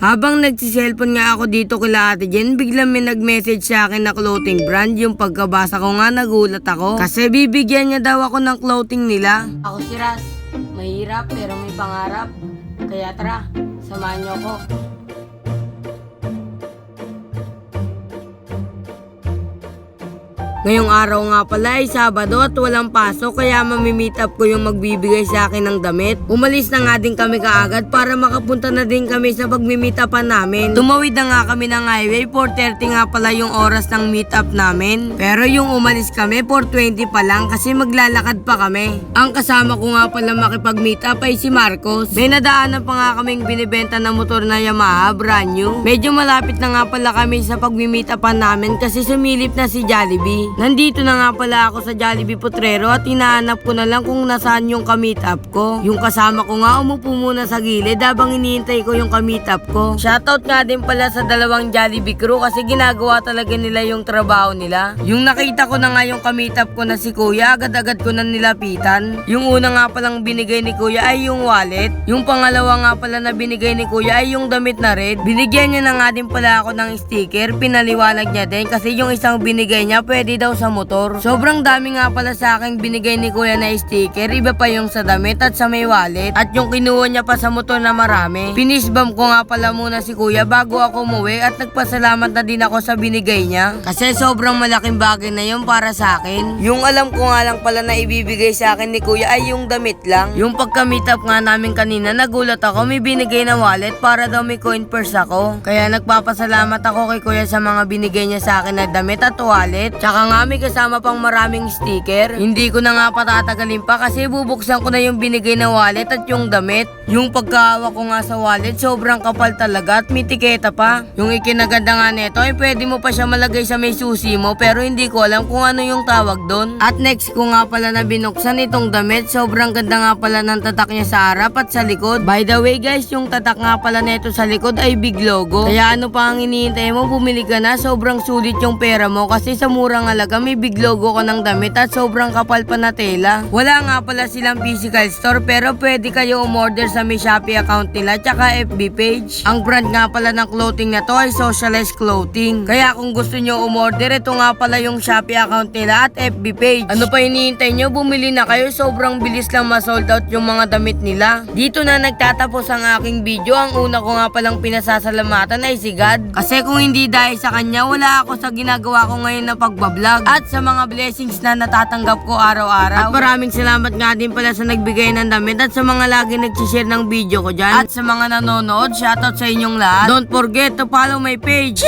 Habang nagsiselfon nga ako dito kila Ate Jen, biglang may nag-message sa akin na clothing brand. Yung pagkabasa ko nga nagulat ako. Kasi bibigyan niya daw ako ng clothing nila. Ako si Ras, mahirap pero may pangarap. Kaya tara, samahan niyo ako. Ngayong araw nga pala ay Sabado at walang pasok kaya mamimit up ko yung magbibigay sa akin ng damit. Umalis na nga din kami kaagad para makapunta na din kami sa pagmimit upan namin. Tumawid na nga kami ng highway, 4:30 nga pala yung oras ng meet up namin. Pero yung umalis kami 4:20 pa lang kasi maglalakad pa kami. Ang kasama ko nga pala makipag-meet up ay si Marcos. May nadaanan pa nga kaming binibenta na motor na Yamaha, brand new. Medyo malapit na nga pala kami sa pagmimit upan namin kasi sumilip na si Jollibee. Nandito na nga pala ako sa Jollibee Potrero at hinahanap ko na lang kung nasaan yung ka-meet up ko. Yung kasama ko nga umupo muna sa gilid habang hinihintay ko yung ka-meet up ko. Shoutout nga din pala sa dalawang Jollibee crew kasi ginagawa talaga nila yung trabaho nila. Yung nakita ko na nga yung ka-meet up ko na si Kuya, agad-agad ko na nilapitan. Yung una nga palang binigay ni Kuya ay yung wallet. Yung pangalawa nga pala na binigay ni Kuya ay yung damit na red. Binigyan niya na nga din pala ako ng sticker, pinaliwanag niya din kasi yung isang binigay niya pwede daw sa motor. Sobrang dami nga pala sa akin binigay ni Kuya na sticker, iba pa yung sa damit at sa may wallet at yung kinuha niya pa sa motor na marami. Pinisbam ko nga pala muna si Kuya bago ako umuwi at nagpasalamat na din ako sa binigay niya kasi sobrang malaking bagay na yun para sa akin. Yung alam ko nga lang pala na ibibigay sa akin ni Kuya ay yung damit lang. Yung pagka-meet up nga namin kanina, nagulat ako may binigay na wallet para daw may coin purse ako. Kaya nagpapasalamat ako kay Kuya sa mga binigay niya sa akin na damit at wallet. Tsaka nga may kasama pang maraming sticker. Hindi ko na nga patatagalin pa kasi bubuksan ko na yung binigay na wallet at yung damit. Yung pagkahawak ko nga sa wallet sobrang kapal talaga at may tiketa pa. Yung ikinaganda nga neto ay pwede mo pa siya malagay sa may susi mo pero hindi ko alam kung ano yung tawag doon. At next ko nga pala na binuksan itong damit, sobrang ganda nga pala ng tatak niya sa harap at sa likod. By the way guys, yung tatak nga pala neto sa likod ay big logo. Kaya ano pa ang hinihintay mo, bumili ka na, sobrang sulit yung pera mo kasi sa murang halaga may big logo ko ng damit at sobrang kapal pa na tela. Wala nga pala silang physical store pero pwede kayo umorder sa may Shopee account nila tsaka FB page. Ang brand nga pala ng clothing na to ay Socialized Clothing. Kaya kung gusto nyo umorder, ito nga pala yung Shopee account nila at FB page. Ano pa hinihintay nyo? Bumili na kayo, sobrang bilis lang ma-sold out yung mga damit nila. Dito na nagtatapos ang aking video. Ang una ko nga palang pinasasalamatan ay si God. Kasi kung hindi dahil sa kanya, wala ako sa ginagawa ko ngayon na pagbablog. At sa mga blessings na natatanggap ko araw-araw. At maraming salamat nga din pala sa nagbigay ng damit at sa mga lagi nagsishare ng video ko dyan. At sa mga nanonood, shoutout sa inyong lahat. Don't forget to follow my page.